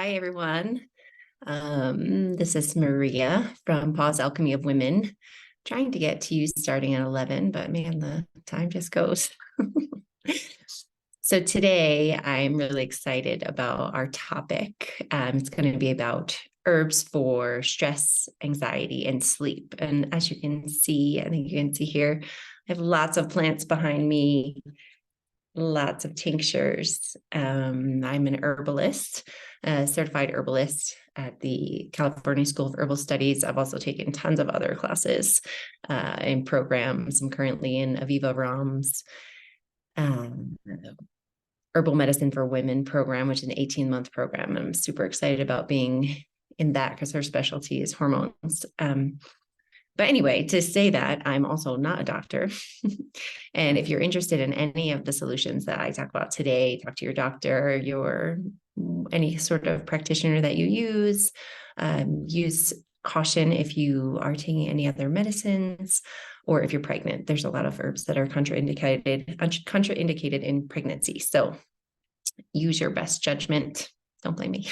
Hi, everyone. This is Maria from Pause Alchemy of Women. Trying to get to you starting at 11, but man, the time just goes. So today I'm really excited about our topic. It's going to be about herbs for stress, anxiety, and sleep. And as you can see, I think you can see here, I have lots of plants behind me, lots of tinctures. I'm an herbalist, a certified herbalist at the California School of Herbal Studies. I've also taken tons of other classes and programs. I'm currently in Aviva Ram's Herbal Medicine for Women program, which is an 18-month program. I'm super excited about being in that because her specialty is hormones. But anyway, to say that, I'm also not a doctor. And if you're interested in any of the solutions that I talk about today, talk to your doctor, any sort of practitioner that you use. Use caution if you are taking any other medicines or if you're pregnant. There's a lot of herbs that are contraindicated in pregnancy. So use your best judgment. Don't blame me.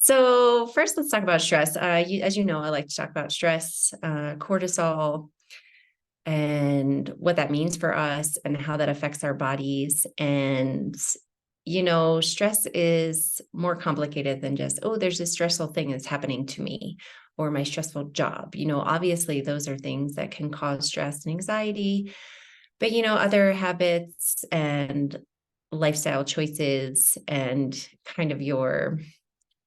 So first, let's talk about stress. As you know, I like to talk about stress, cortisol, and what that means for us and how that affects our bodies. And, stress is more complicated than just, oh, there's this stressful thing that's happening to me or my stressful job. Obviously, those are things that can cause stress and anxiety. But, other habits and lifestyle choices and kind of your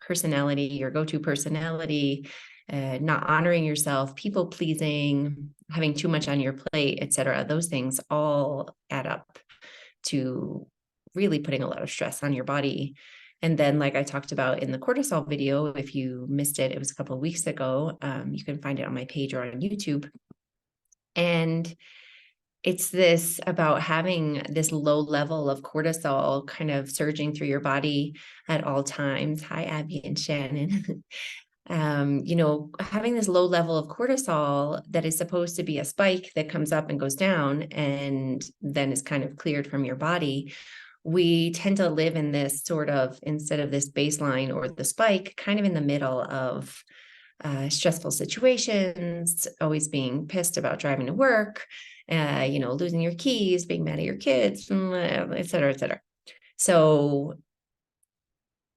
personality, your go-to personality, not honoring yourself, people pleasing, having too much on your plate, etc. Those things all add up to really putting a lot of stress on your body. And then, like I talked about in the cortisol video, if you missed it, it was a couple of weeks ago. You can find it on my page or on YouTube. And it's this about having this low level of cortisol kind of surging through your body at all times. Hi, Abby and Shannon. Having this low level of cortisol that is supposed to be a spike that comes up and goes down and then is kind of cleared from your body. We tend to live in this sort of, instead of this baseline or the spike, kind of in the middle of stressful situations, always being pissed about driving to work, losing your keys, being mad at your kids, et cetera, et cetera. So,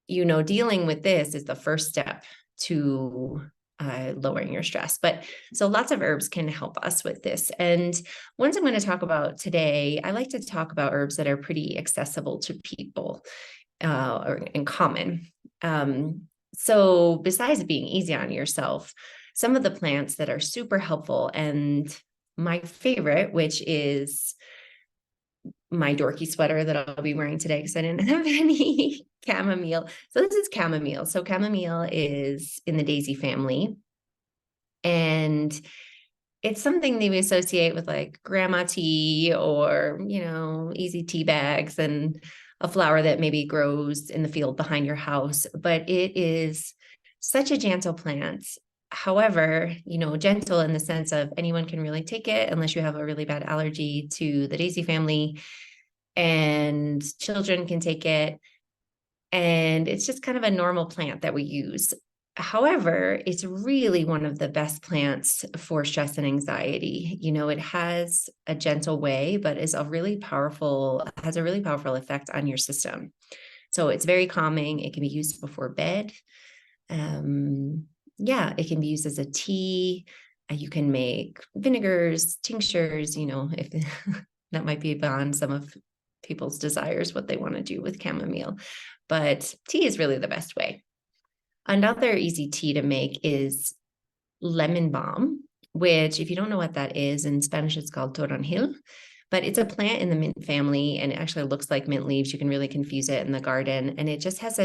dealing with this is the first step to lowering your stress. But so lots of herbs can help us with this. And ones I'm going to talk about today, I like to talk about herbs that are pretty accessible to people or in common. So besides being easy on yourself, some of the plants that are super helpful, and my favorite, which is my dorky sweater that I'll be wearing today because I didn't have any chamomile. So this is chamomile. So chamomile is in the daisy family. And it's something that we associate with like grandma tea or, easy tea bags and a flower that maybe grows in the field behind your house. But it is such a gentle plant. However, gentle in the sense of anyone can really take it unless you have a really bad allergy to the daisy family, and children can take it. And it's just kind of a normal plant that we use. However, it's really one of the best plants for stress and anxiety. It has a gentle way, but has a really powerful effect on your system. So it's very calming. It can be used before bed. It can be used as a tea. You can make vinegars, tinctures, if that might be beyond some of people's desires, what they want to do with chamomile. But tea is really the best way. Another easy tea to make is lemon balm, which, if you don't know what that is, in Spanish, it's called toronjil. But it's a plant in the mint family, and it actually looks like mint leaves. You can really confuse it in the garden. And it just has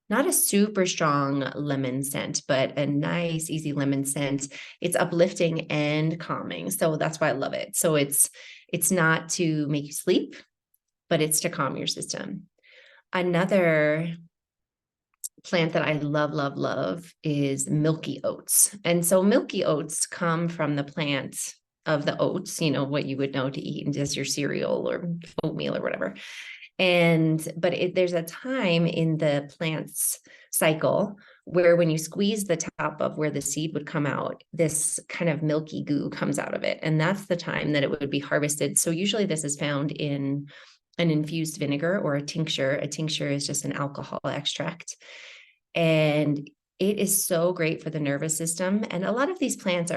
not a super strong lemon scent, but a nice, easy lemon scent. It's uplifting and calming. So that's why I love it. So it's not to make you sleep, but it's to calm your system. Another plant that I love, love, love is milky oats. And so milky oats come from the plant of the oats, what you would know to eat and just your cereal or oatmeal or whatever. There's a time in the plant's cycle where when you squeeze the top of where the seed would come out, this kind of milky goo comes out of it. And that's the time that it would be harvested. So usually this is found in an infused vinegar or a tincture. A tincture is just an alcohol extract. And it is so great for the nervous system. And a lot of these plants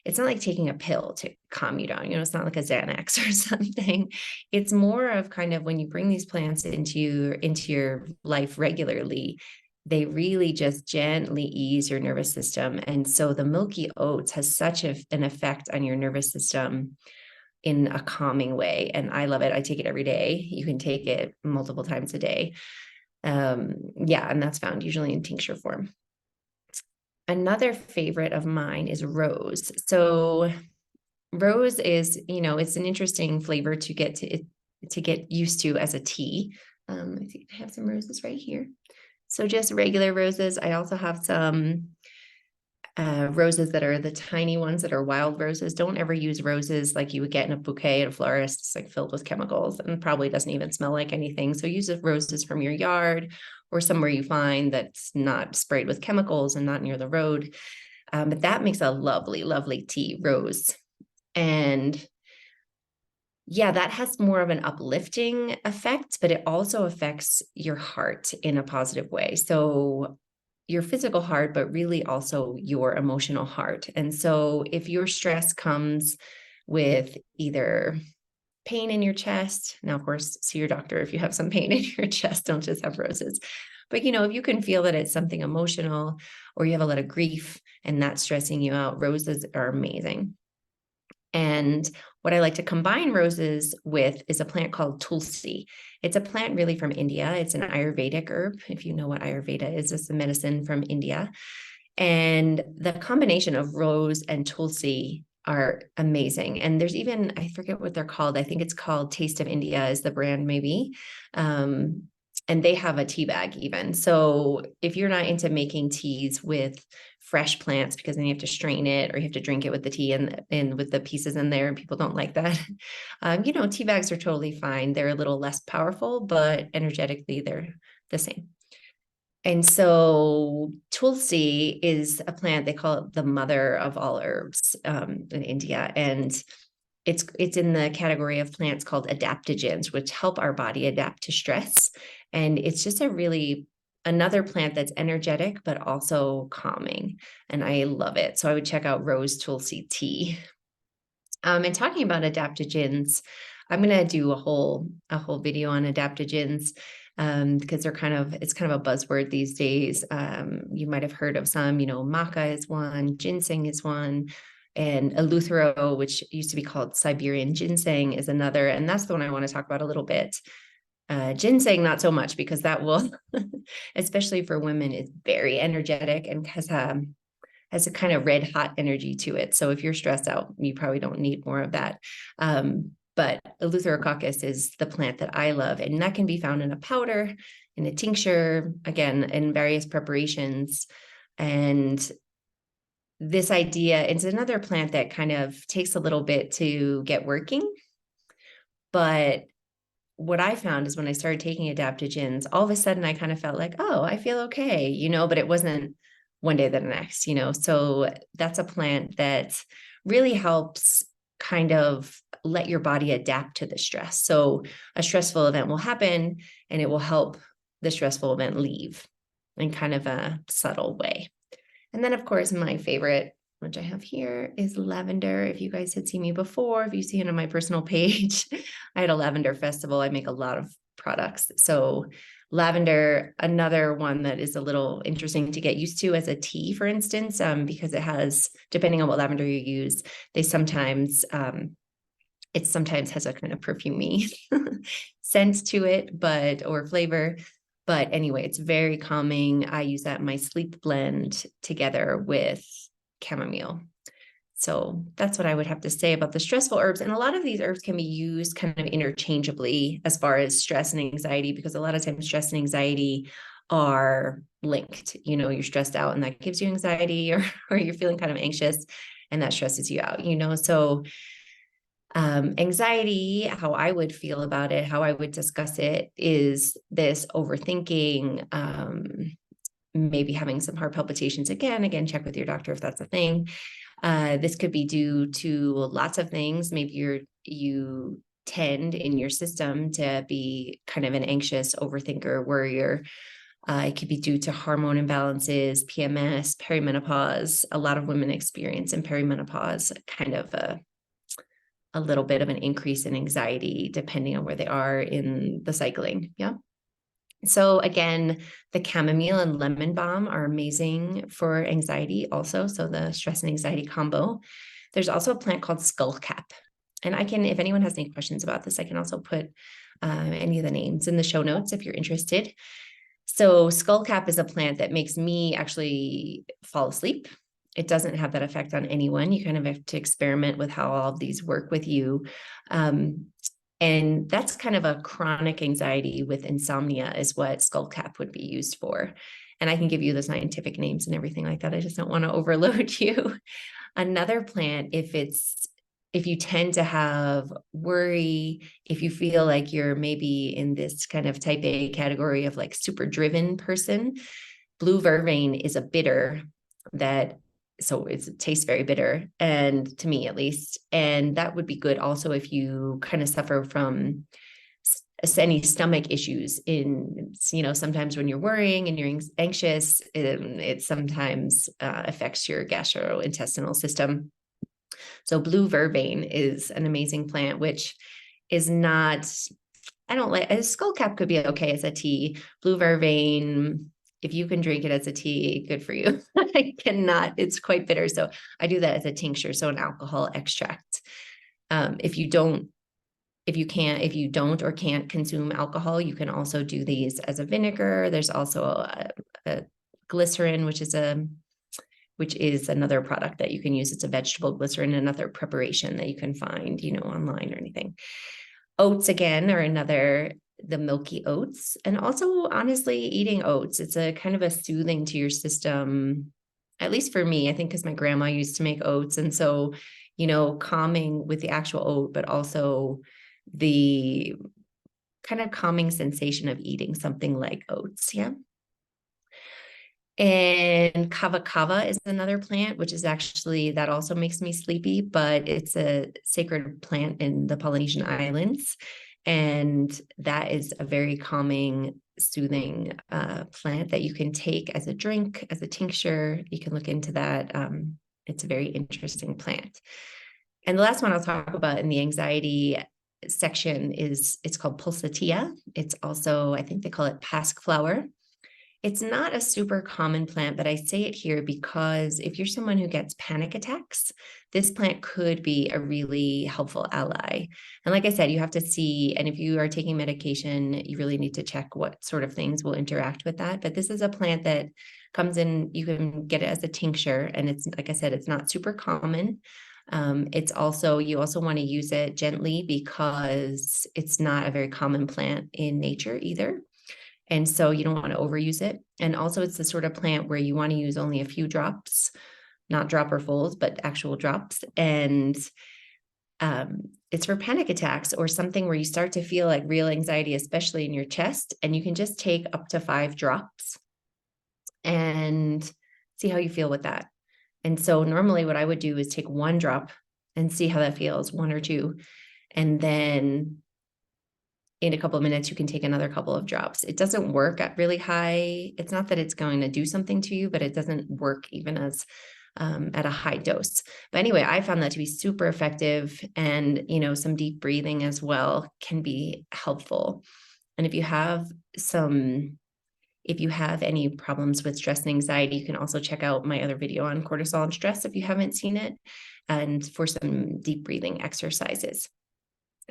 it's not like taking a pill to calm you down. It's not like a Xanax or something. It's more of kind of when you bring these plants into your life regularly, they really just gently ease your nervous system. And so the milky oats has such an effect on your nervous system in a calming way. And I love it. I take it every day. You can take it multiple times a day. And that's found usually in tincture form. Another favorite of mine is rose. So rose is, it's an interesting flavor to get used to as a tea. I think I have some roses right here. So just regular roses. I also have some roses that are the tiny ones that are wild roses. Don't ever use roses like you would get in a bouquet at a florist. It's like filled with chemicals and probably doesn't even smell like anything. So use roses from your yard or somewhere you find that's not sprayed with chemicals and not near the road. But that makes a lovely, lovely tea, rose. And yeah, that has more of an uplifting effect, but it also affects your heart in a positive way. So your physical heart, but really also your emotional heart. And so if your stress comes with either pain in your chest, now, of course, see your doctor if you have some pain in your chest, don't just have roses. But, if you can feel that it's something emotional or you have a lot of grief and that's stressing you out, roses are amazing. And what I like to combine roses with is a plant called tulsi. It's a plant really from India. It's an Ayurvedic herb. If you know what Ayurveda is, it's a medicine from India. And the combination of rose and tulsi are amazing. And there's even, I forget what they're called. I think it's called Taste of India is the brand maybe. And they have a tea bag even. So if you're not into making teas with fresh plants, because then you have to strain it or you have to drink it with the tea and with the pieces in there, and people don't like that. Tea bags are totally fine. They're a little less powerful, but energetically they're the same. And so tulsi is a plant, they call it the mother of all herbs in India. And it's in the category of plants called adaptogens, which help our body adapt to stress. And it's just another plant that's energetic, but also calming. And I love it. So I would check out rose tulsi tea. And talking about adaptogens, I'm going to do a whole video on adaptogens because it's kind of a buzzword these days. You might have heard of some, maca is one, ginseng is one, and eleuthero, which used to be called Siberian ginseng, is another. And that's the one I want to talk about a little bit. Ginseng, not so much, because that will, especially for women, is very energetic and has a kind of red hot energy to it. So if you're stressed out, you probably don't need more of that. But eleutherococcus is the plant that I love, and that can be found in a powder, in a tincture, again, in various preparations. And this idea, it's another plant that kind of takes a little bit to get working. But what I found is when I started taking adaptogens, all of a sudden I kind of felt like, oh, I feel okay, but it wasn't one day to the next, So that's a plant that really helps kind of let your body adapt to the stress. So a stressful event will happen and it will help the stressful event leave in kind of a subtle way. And then, of course, my favorite, which I have here, is lavender. If you guys had seen me before, if you've seen it on my personal page, I had a lavender festival. I make a lot of products. So lavender, another one that is a little interesting to get used to as a tea, for instance, because it has, depending on what lavender you use, it sometimes has a kind of perfumey scent to it, or flavor. But anyway, it's very calming. I use that in my sleep blend together with chamomile. So that's what I would have to say about the stressful herbs. And a lot of these herbs can be used kind of interchangeably as far as stress and anxiety, because a lot of times stress and anxiety are linked. You're stressed out and that gives you anxiety, or you're feeling kind of anxious and that stresses you out, So Anxiety, how I would feel about it, how I would discuss it, is this overthinking, maybe having some heart palpitations again, check with your doctor if that's a thing. This could be due to lots of things. Maybe you tend in your system to be kind of an anxious overthinker, worrier. It could be due to hormone imbalances, PMS, perimenopause. A lot of women experience in perimenopause kind of a little bit of an increase in anxiety depending on where they are in the cycling. Yeah. So again, the chamomile and lemon balm are amazing for anxiety also. So the stress and anxiety combo. There's also a plant called skullcap. And I can, if anyone has any questions about this, I can also put any of the names in the show notes if you're interested. So skullcap is a plant that makes me actually fall asleep. It doesn't have that effect on anyone. You kind of have to experiment with how all of these work with you. And that's kind of a chronic anxiety with insomnia is what skullcap would be used for. And I can give you the scientific names and everything like that. I just don't want to overload you. Another plant, if you tend to have worry, if you feel like you're maybe in this kind of type A category of like super driven person, blue vervain is a bitter so it tastes very bitter, and to me at least, and that would be good also if you kind of suffer from any stomach issues sometimes when you're worrying and you're anxious, it sometimes affects your gastrointestinal system. So blue vervain is an amazing plant, which is not, I don't like, a skullcap could be okay as a tea. Blue vervain, if you can drink it as a tea, good for you. I cannot, it's quite bitter. So I do that as a tincture, so an alcohol extract. If you don't or can't consume alcohol, you can also do these as a vinegar. There's also a glycerin, which is another product that you can use. It's a vegetable glycerin, another preparation that you can find, online or anything. Oats again are the milky oats, and also honestly eating oats. It's a kind of a soothing to your system, at least for me, I think, because my grandma used to make oats. And so, calming with the actual oat, but also the kind of calming sensation of eating something like oats. Yeah. And kava is another plant, which is actually, that also makes me sleepy, but it's a sacred plant in the Polynesian Islands. And that is a very calming, soothing plant that you can take as a drink, as a tincture. You can look into that. It's a very interesting plant. And the last one I'll talk about in the anxiety section it's called pulsatilla. It's also, I think they call it pasque flower. It's not a super common plant, but I say it here because if you're someone who gets panic attacks, this plant could be a really helpful ally. And like I said, you have to see, and if you are taking medication, you really need to check what sort of things will interact with that. But this is a plant that comes in, you can get it as a tincture. And it's, like I said, it's not super common. You also want to use it gently because it's not a very common plant in nature either. And so you don't want to overuse it. And also it's the sort of plant where you want to use only a few drops, not dropperfuls, but actual drops. And it's for panic attacks or something where you start to feel like real anxiety, especially in your chest. And you can just take up to 5 drops and see how you feel with that. And so normally what I would do is take 1 drop and see how that feels, 1 or 2. And then in a couple of minutes, you can take another couple of drops. It doesn't work at really high. It's not that it's going to do something to you, but it doesn't work even as at a high dose. But anyway, I found that to be super effective, and some deep breathing as well can be helpful. And if you have any problems with stress and anxiety, you can also check out my other video on cortisol and stress if you haven't seen it, and for some deep breathing exercises.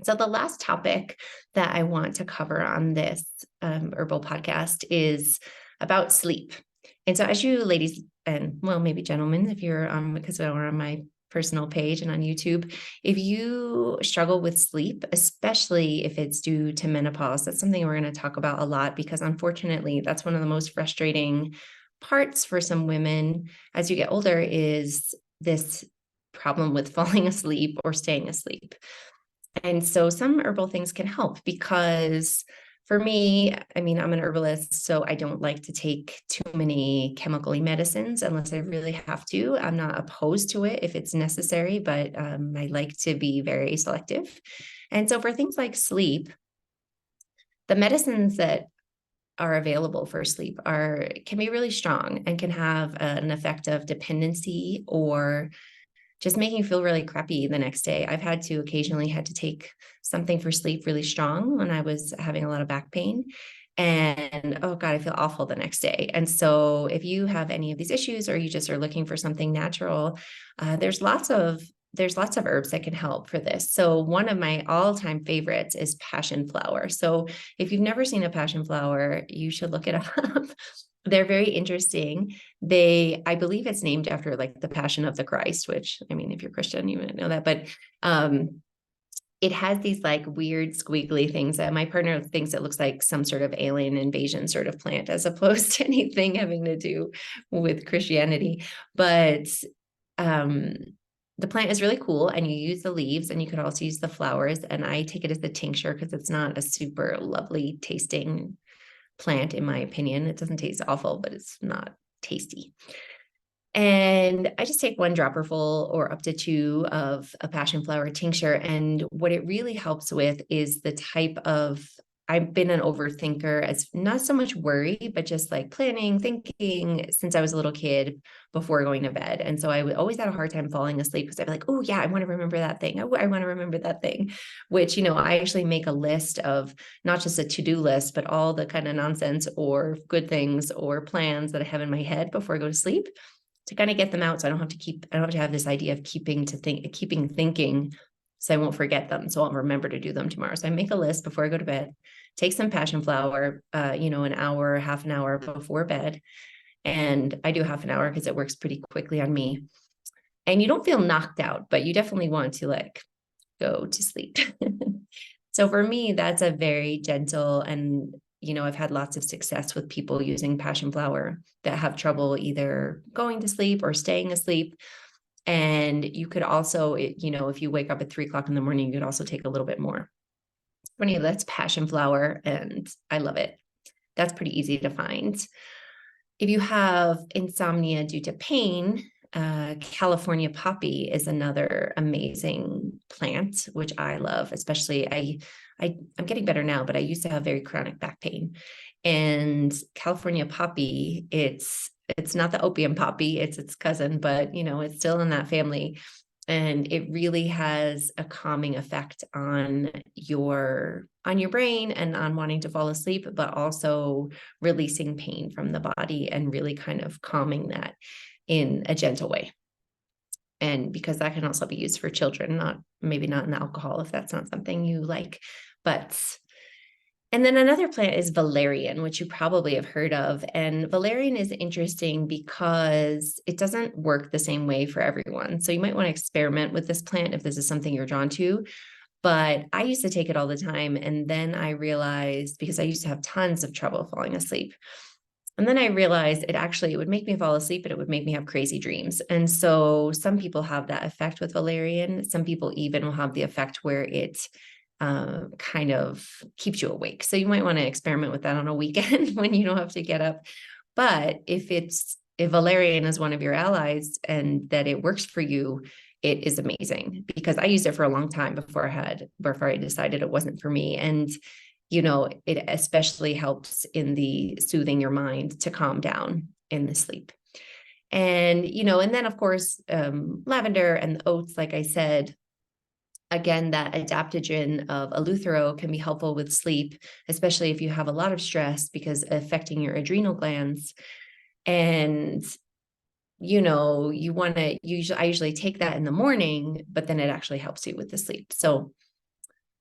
So the last topic that I want to cover on this herbal podcast is about sleep. And so as you ladies, and well, maybe gentlemen, if you're because we're on my personal page and on YouTube, if you struggle with sleep, especially if it's due to menopause, that's something we're going to talk about a lot, because unfortunately, that's one of the most frustrating parts for some women as you get older, is this problem with falling asleep or staying asleep. And so some herbal things can help because for me, I mean, I'm an herbalist, so I don't like to take too many chemically medicines unless I really have to. I'm not opposed to it if it's necessary, but I like to be very selective. And so for things like sleep, the medicines that are available for sleep are can be really strong and can have an effect of dependency or just making you feel really crappy the next day. I've had to occasionally had to take something for sleep really strong when I was having a lot of back pain. And oh God, I feel awful the next day. And so if you have any of these issues or you just are looking for something natural, there's lots of herbs that can help for this. So one of my all-time favorites is passion flower. So if you've never seen a passion flower, you should look it up. They're very interesting. I believe it's named after like the Passion of the Christ, which I mean, if you're Christian, you might know that, but it has these like weird squiggly things that my partner thinks it looks like some sort of alien invasion sort of plant as opposed to anything having to do with Christianity. But the plant is really cool and you use the leaves and you could also use the flowers. And I take it as a tincture because it's not a super lovely tasting plant, in my opinion. It doesn't taste awful, but it's not tasty. And I just take one dropper full or up to two of a passion flower tincture. And what it really helps with is the type of, I've been an overthinker. It's not so much worry, but just like planning, thinking since I was a little kid before going to bed. And so I would always had a hard time falling asleep because I'd be like, oh yeah, I want to remember that thing. I want to remember that thing, which, I actually make a list of not just a to-do list, but all the kind of nonsense or good things or plans that I have in my head before I go to sleep to kind of get them out. So I don't have to have this idea of keeping thinking so I won't forget them. So I'll remember to do them tomorrow. So I make a list before I go to bed, take some passion flower, an hour, half an hour before bed. And I do half an hour because it works pretty quickly on me. And you don't feel knocked out, but you definitely want to like go to sleep. So for me, that's a very gentle and I've had lots of success with people using passion flower that have trouble either going to sleep or staying asleep. And you could also, if you wake up at 3 o'clock in the morning, you could also take a little bit more. Funny, that's passion flower, and I love it. That's pretty easy to find. If you have insomnia due to pain, California poppy is another amazing plant, which I love, especially I'm getting better now, but I used to have very chronic back pain. And California poppy, it's not the opium poppy, it's its cousin, but it's still in that family. And it really has a calming effect on your brain and on wanting to fall asleep, but also releasing pain from the body and really kind of calming that in a gentle way. And because that can also be used for children, maybe not in alcohol if that's not something you like. And then another plant is valerian, which you probably have heard of. And valerian is interesting because it doesn't work the same way for everyone. So you might want to experiment with this plant if this is something you're drawn to. But I used to take it all the time. And then I realized, because I used to have tons of trouble falling asleep. And then I realized it would make me fall asleep, but it would make me have crazy dreams. And so some people have that effect with valerian. Some people even will have the effect where it kind of keeps you awake. So you might want to experiment with that on a weekend when you don't have to get up. But if valerian is one of your allies and that it works for you, it is amazing, because I used it for a long time before I decided it wasn't for me. And it especially helps in the soothing your mind to calm down in the sleep. And, and then of course, lavender and the oats, like I said, again, that adaptogen of eleuthero can be helpful with sleep, especially if you have a lot of stress because affecting your adrenal glands. And, I usually take that in the morning, but then it actually helps you with the sleep. So,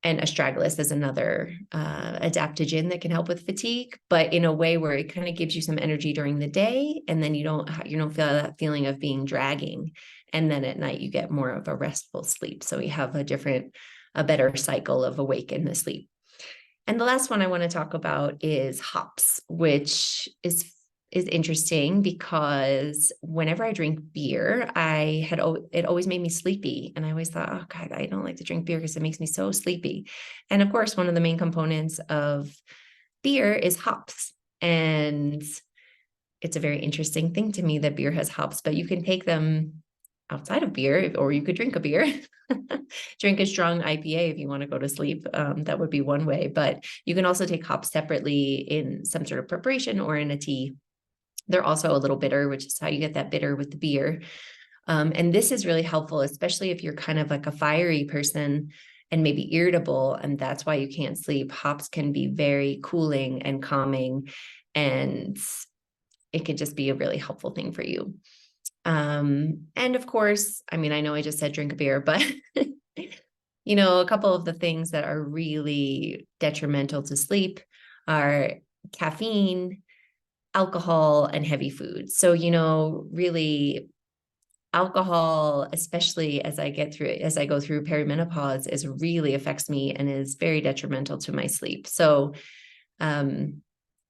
and astragalus is another adaptogen that can help with fatigue, but in a way where it kind of gives you some energy during the day, and then you don't feel that feeling of being dragging. And then at night you get more of a restful sleep. So we have a better cycle of awake and the sleep. And the last one I want to talk about is hops, which is is interesting because whenever I drink beer, it always made me sleepy. And I always thought, oh God, I don't like to drink beer because it makes me so sleepy. And of course, one of the main components of beer is hops. And it's a very interesting thing to me that beer has hops, but you can take them outside of beer, or you could drink a beer, drink a strong IPA if you want to go to sleep. That would be one way, but you can also take hops separately in some sort of preparation or in a tea. They're also a little bitter, which is how you get that bitter with the beer. And this is really helpful, especially if you're kind of like a fiery person and maybe irritable, and that's why you can't sleep. Hops can be very cooling and calming, and it could just be a really helpful thing for you. And of course, I mean, I know I just said drink a beer, but a couple of the things that are really detrimental to sleep are caffeine, alcohol, and heavy foods. So, really alcohol, especially as I go through perimenopause, is really affects me and is very detrimental to my sleep. So,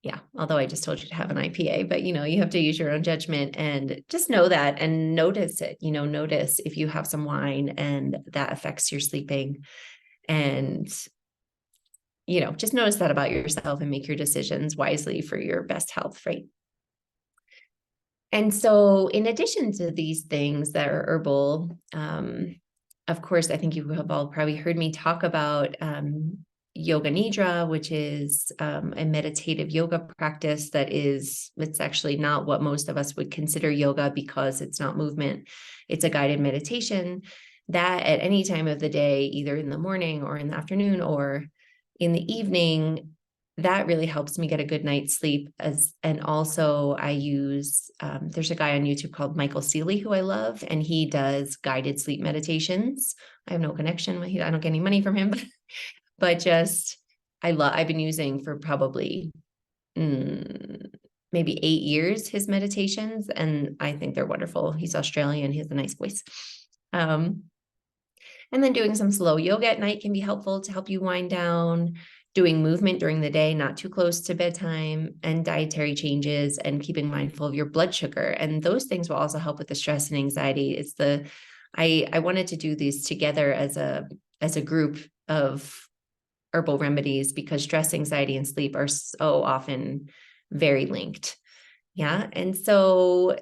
yeah, although I just told you to have an IPA, but you have to use your own judgment and just know that and notice it. Notice if you have some wine and that affects your sleeping, and just notice that about yourself and make your decisions wisely for your best health, right? And so, in addition to these things that are herbal, of course, I think you have all probably heard me talk about yoga nidra, which is a meditative yoga practice it's actually not what most of us would consider yoga because it's not movement. It's a guided meditation that at any time of the day, either in the morning or in the afternoon or in the evening, that really helps me get a good night's sleep. And also I use, there's a guy on YouTube called Michael Seeley who I love, and he does guided sleep meditations. I have no connection with him. I don't get any money from him, but just I've been using for probably maybe 8 years his meditations, and I think they're wonderful. He's Australian. He has a nice voice. And then doing some slow yoga at night can be helpful to help you wind down. Doing movement during the day, not too close to bedtime, and dietary changes, and keeping mindful of your blood sugar. And those things will also help with the stress and anxiety. I wanted to do these together as a group of herbal remedies because stress, anxiety, and sleep are so often very linked. Yeah. And so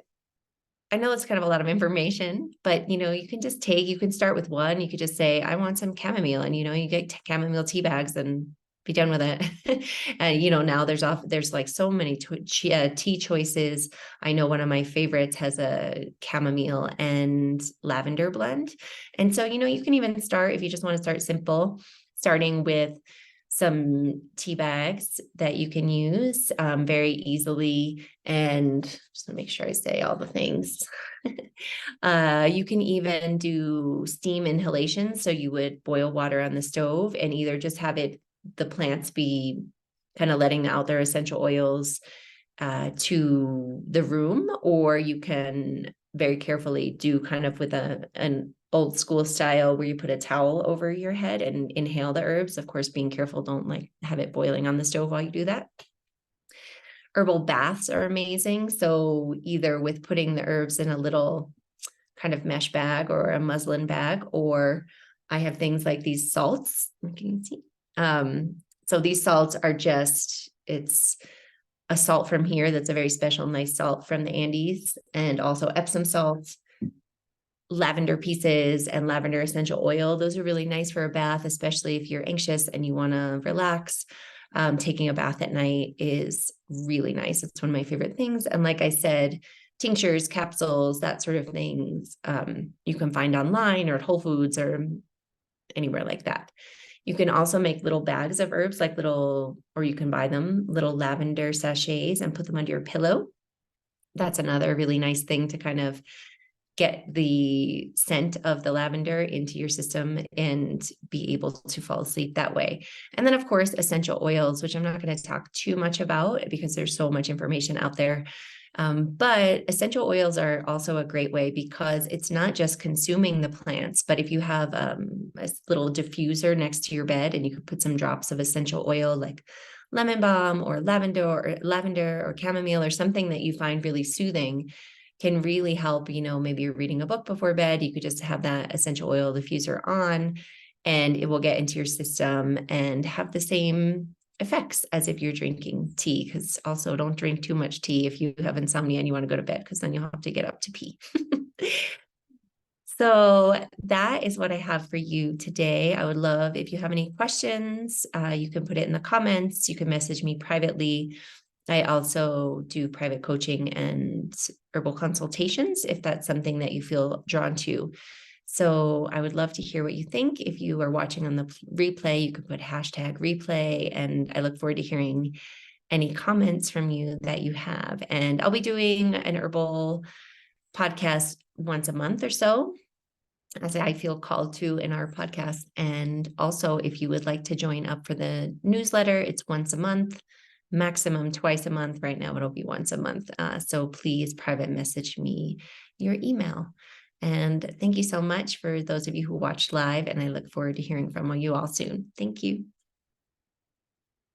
I know it's kind of a lot of information, but you can start with one. You could just say, I want some chamomile, and you get chamomile tea bags and be done with it. And now there's like so many tea choices. I know one of my favorites has a chamomile and lavender blend. And so, you can even start, if you just want to start simple, starting with some tea bags that you can use very easily. And just to make sure I say all the things. You can even do steam inhalation. So you would boil water on the stove and either just have the plants be kind of letting out their essential oils to the room, or you can very carefully do kind of with an old school style where you put a towel over your head and inhale the herbs. Of course, being careful, don't like have it boiling on the stove while you do that. Herbal baths are amazing. So either with putting the herbs in a little kind of mesh bag or a muslin bag, or I have things like these salts. Can you see? So these salts are it's a salt from here that's a very special, nice salt from the Andes, and also Epsom salt, lavender pieces, and lavender essential oil. Those are really nice for a bath, especially if you're anxious and you want to relax. Taking a bath at night is really nice. It's one of my favorite things. And like I said, tinctures, capsules, that sort of things, you can find online or at Whole Foods or anywhere like that. You can also make little bags of herbs, or you can buy them, little lavender sachets, and put them under your pillow. That's another really nice thing to kind of get the scent of the lavender into your system and be able to fall asleep that way. And then, of course, essential oils, which I'm not going to talk too much about because there's so much information out there. But essential oils are also a great way because it's not just consuming the plants, but if you have a little diffuser next to your bed and you could put some drops of essential oil like lemon balm or lavender or chamomile or something that you find really soothing can really help. Maybe you're reading a book before bed, you could just have that essential oil diffuser on, and it will get into your system and have the same effects as if you're drinking tea. Because also, don't drink too much tea if you have insomnia and you want to go to bed, because then you'll have to get up to pee. So that is what I have for you today. I would love if you have any questions, you can put it in the comments. You can message me privately. I also do private coaching and herbal consultations if that's something that you feel drawn to. So I would love to hear what you think. If you are watching on the replay, you can put #replay, and I look forward to hearing any comments from you that you have. And I'll be doing an herbal podcast once a month or so, as I feel called to in our podcast. And also, if you would like to join up for the newsletter, it's once a month, maximum twice a month. Right now, it'll be once a month. So please private message me your email. And thank you so much for those of you who watched live. And I look forward to hearing from you all soon. Thank you.